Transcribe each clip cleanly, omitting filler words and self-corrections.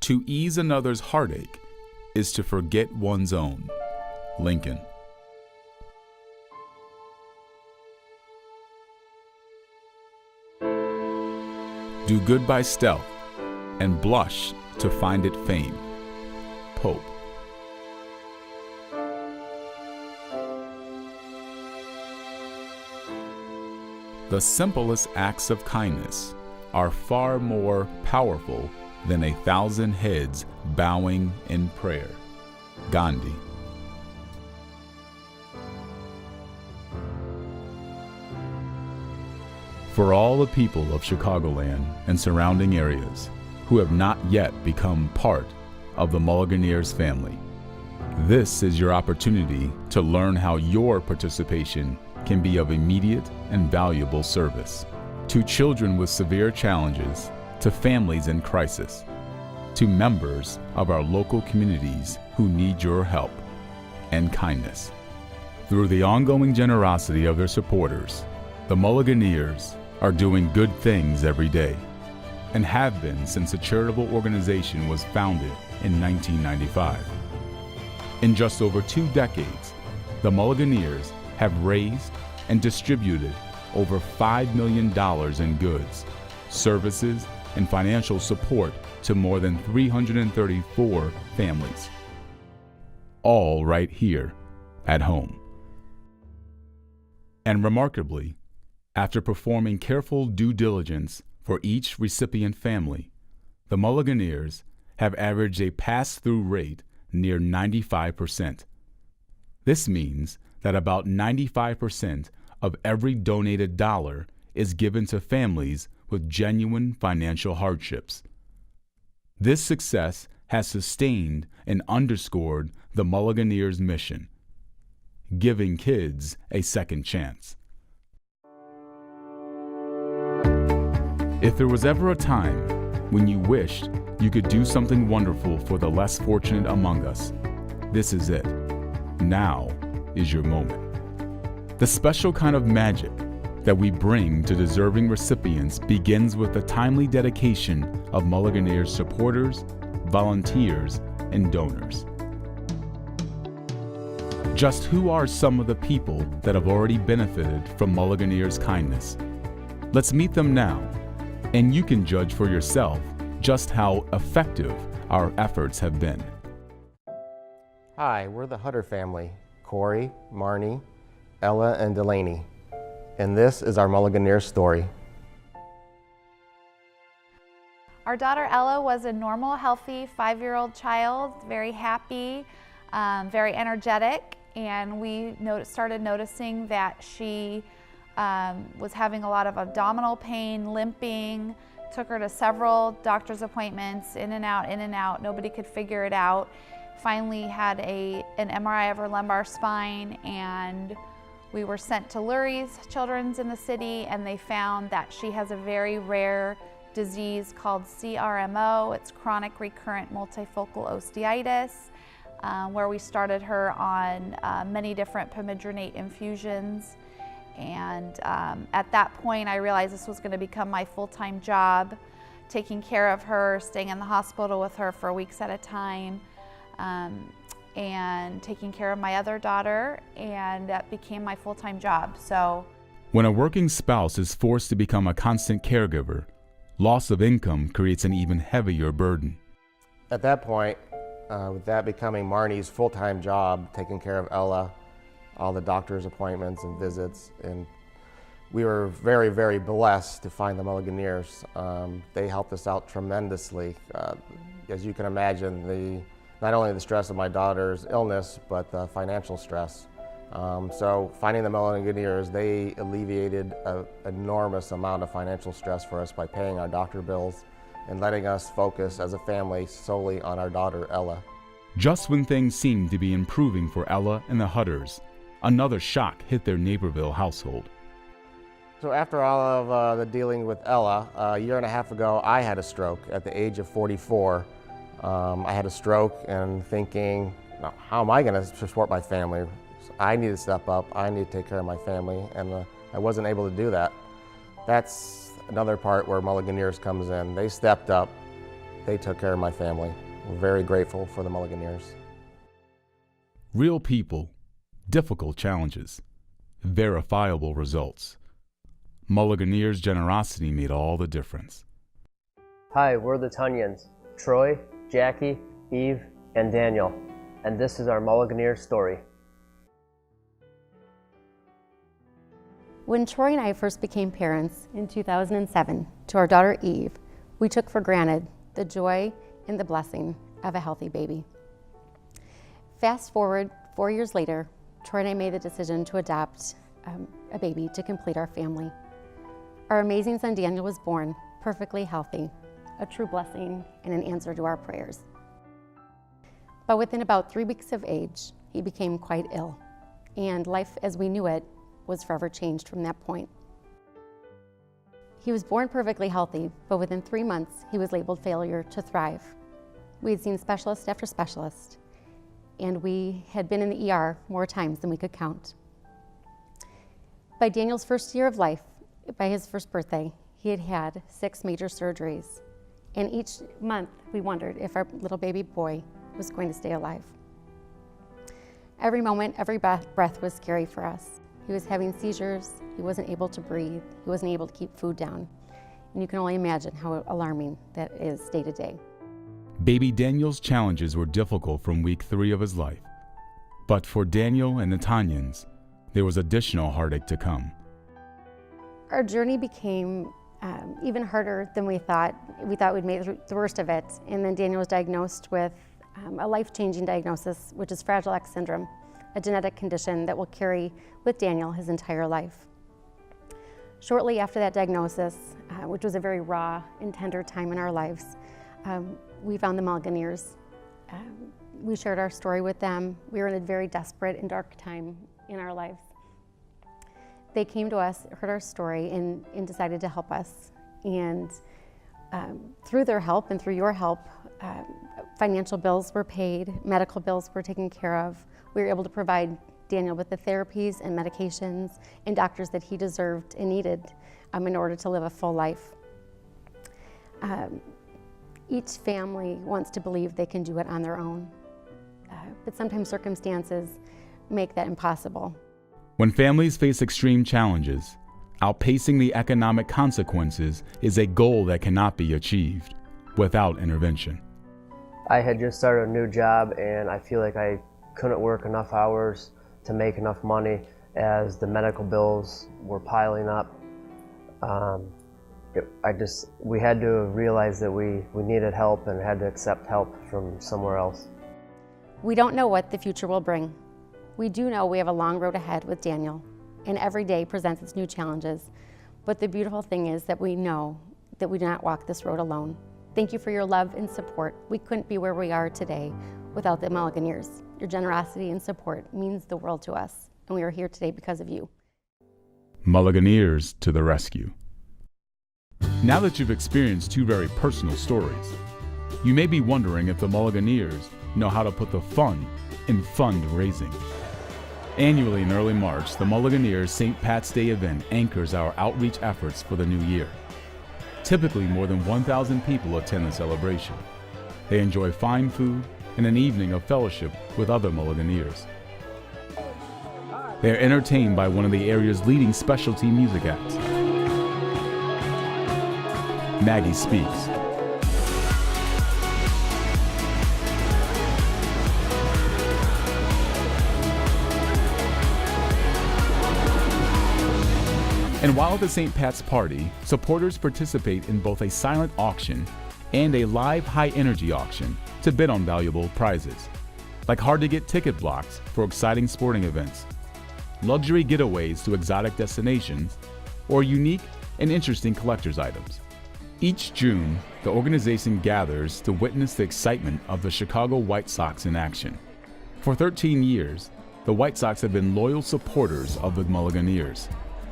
To ease another's heartache is to forget one's own. Lincoln. Do good by stealth and blush to find it fame. Pope. The simplest acts of kindness are far more powerful than 1,000 heads bowing in prayer. Gandhi. For all the people of Chicagoland and surrounding areas who have not yet become part of the Mulliganeers family, this is your opportunity to learn how your participation can be of immediate and valuable service to children with severe challenges, to families in crisis, to members of our local communities who need your help and kindness. Through the ongoing generosity of their supporters, the Mulliganeers are doing good things every day and have been since the charitable organization was founded in 1995. In just over 2 decades, the Mulliganeers have raised and distributed over $5 million in goods, services, and financial support to more than 334 families, all right here at home. And remarkably, after performing careful due diligence for each recipient family, the Mulliganeers have averaged a pass-through rate near 95%. This means that about 95% of every donated dollar is given to families with genuine financial hardships. This success has sustained and underscored the Mulliganeers' mission, giving kids a second chance. If there was ever a time when you wished you could do something wonderful for the less fortunate among us, this is it. Now is your moment. The special kind of magic that we bring to deserving recipients begins with the timely dedication of Mulliganeers supporters, volunteers, and donors. Just who are some of the people that have already benefited from Mulliganeers' kindness? Let's meet them now, and you can judge for yourself just how effective our efforts have been. Hi, we're the Hutter family, Corey, Marnie, Ella, and Delaney. And this is our Mulliganeers story. Our daughter Ella was a normal, healthy 5-year-old child, very happy, very energetic, and we started noticing that she was having a lot of abdominal pain, limping, took her to several doctor's appointments, in and out, nobody could figure it out. Finally had an MRI of her lumbar spine, and we were sent to Lurie's Children's in the city, and they found that she has a very rare disease called CRMO. It's chronic recurrent multifocal osteitis, where we started her on many different pomegranate infusions. And at that point, I realized this was going to become my full-time job, taking care of her, staying in the hospital with her for weeks at a time, and taking care of my other daughter, and that became my full-time job. So, when a working spouse is forced to become a constant caregiver, loss of income creates an even heavier burden. At that point, with that becoming Marnie's full-time job, taking care of Ella, all the doctor's appointments and visits, and we were very, very blessed to find the Mulliganeers. They helped us out tremendously. As you can imagine, not only the stress of my daughter's illness, but the financial stress. So finding the Mulliganeers, they alleviated an enormous amount of financial stress for us by paying our doctor bills and letting us focus as a family solely on our daughter, Ella. Just when things seemed to be improving for Ella and the Hutters, another shock hit their Naperville household. So after all of the dealing with Ella, a year and a half ago, I had a stroke at the age of 44. I had a stroke and thinking, how am I going to support my family? I need to step up, I need to take care of my family, and I wasn't able to do that. That's another part where Mulliganeers comes in. They stepped up they took care of my family. We're very grateful for the Mulliganeers. Real people, difficult challenges, verifiable results. Mulliganeers' generosity made all the difference. Hi, we're the Tunyans, Troy, Jackie, Eve, and Daniel, and this is our Mulliganeers story. When Troy and I first became parents in 2007 to our daughter Eve, we took for granted the joy and the blessing of a healthy baby. Fast forward 4 years later, Troy and I made the decision to adopt a baby to complete our family. Our amazing son Daniel was born perfectly healthy, a true blessing and an answer to our prayers. But within about 3 weeks of age, he became quite ill, and life as we knew it was forever changed from that point. He was born perfectly healthy, but within 3 months, he was labeled failure to thrive. We had seen specialist after specialist, and we had been in the ER more times than we could count. By Daniel's first year of life, by his first birthday, he had had 6 major surgeries, and each month we wondered if our little baby boy was going to stay alive. Every moment, every breath was scary for us. He was having seizures, he wasn't able to breathe, he wasn't able to keep food down. And you can only imagine how alarming that is day to day. Baby Daniel's challenges were difficult from week 3 of his life. But for Daniel and the Tanyans, there was additional heartache to come. Our journey became even harder than we thought. We thought we'd made the worst of it. And then Daniel was diagnosed with a life-changing diagnosis, which is Fragile X syndrome, a genetic condition that will carry with Daniel his entire life. Shortly after that diagnosis, which was a very raw and tender time in our lives, we found the Mulliganeers. We shared our story with them. We were in a very desperate and dark time in our lives. They came to us, heard our story, and decided to help us. And through their help and through your help, financial bills were paid, medical bills were taken care of. We were able to provide Daniel with the therapies and medications and doctors that he deserved and needed in order to live a full life. Each family wants to believe they can do it on their own, but sometimes circumstances make that impossible. When families face extreme challenges, outpacing the economic consequences is a goal that cannot be achieved without intervention. I had just started a new job, and I feel like I couldn't work enough hours to make enough money as the medical bills were piling up. We had to realize that we needed help and had to accept help from somewhere else. We don't know what the future will bring. We do know we have a long road ahead with Daniel, and every day presents its new challenges. But the beautiful thing is that we know that we do not walk this road alone. Thank you for your love and support. We couldn't be where we are today without the Mulliganeers. Your generosity and support means the world to us, and we are here today because of you. Mulliganeers to the rescue. Now that you've experienced 2 very personal stories, you may be wondering if the Mulliganeers know how to put the fun in fundraising. Annually in early March, the Mulliganeers St. Pat's Day event anchors our outreach efforts for the new year. Typically, more than 1,000 people attend the celebration. They enjoy fine food and an evening of fellowship with other Mulliganeers. They are entertained by one of the area's leading specialty music acts. Maggie Speaks. And while at the St. Pat's party, supporters participate in both a silent auction and a live high-energy auction to bid on valuable prizes, like hard-to-get ticket blocks for exciting sporting events, luxury getaways to exotic destinations, or unique and interesting collector's items. Each June, the organization gathers to witness the excitement of the Chicago White Sox in action. For 13 years, the White Sox have been loyal supporters of the Mulliganeers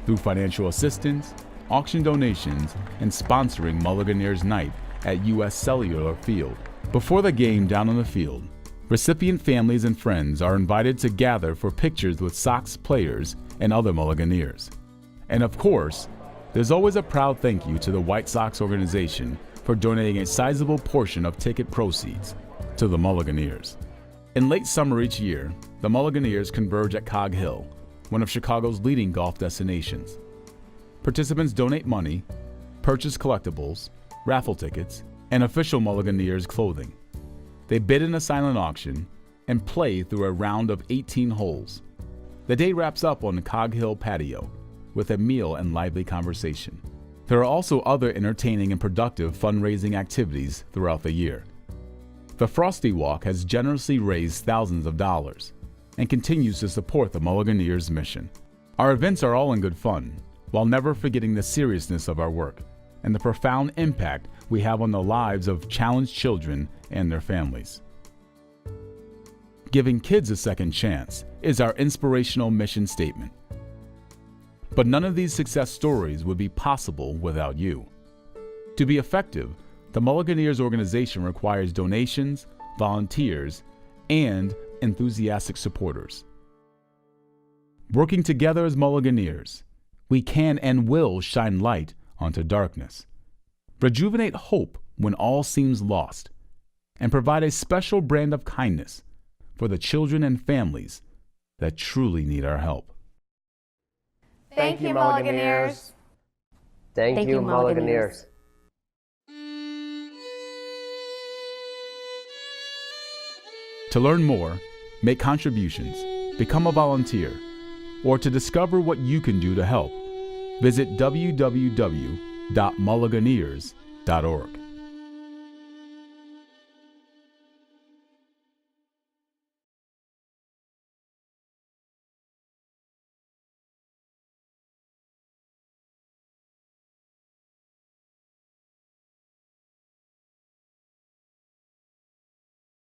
through financial assistance, auction donations, and sponsoring Mulliganeers Night at U.S. Cellular Field. Before the game down on the field, recipient families and friends are invited to gather for pictures with Sox players and other Mulliganeers. And of course, there's always a proud thank you to the White Sox organization for donating a sizable portion of ticket proceeds to the Mulliganeers. In late summer each year, the Mulliganeers converge at Cog Hill, one of Chicago's leading golf destinations. Participants donate money, purchase collectibles, raffle tickets, and official Mulliganeers clothing. They bid in a silent auction and play through a round of 18 holes. The day wraps up on the Cog Hill patio with a meal and lively conversation. There are also other entertaining and productive fundraising activities throughout the year. The Frosty Walk has generously raised thousands of dollars and continues to support the Mulliganeers' mission. Our events are all in good fun, while never forgetting the seriousness of our work and the profound impact we have on the lives of challenged children and their families. Giving kids a second chance is our inspirational mission statement. But none of these success stories would be possible without you. To be effective, the Mulliganeers organization requires donations, volunteers, and enthusiastic supporters. Working together as Mulliganeers, we can and will shine light onto darkness, rejuvenate hope when all seems lost, and provide a special brand of kindness for the children and families that truly need our help. Thank you, Mulliganeers. Thank you, Mulliganeers. To learn more, make contributions, become a volunteer, or to discover what you can do to help, visit www.mulliganeers.org.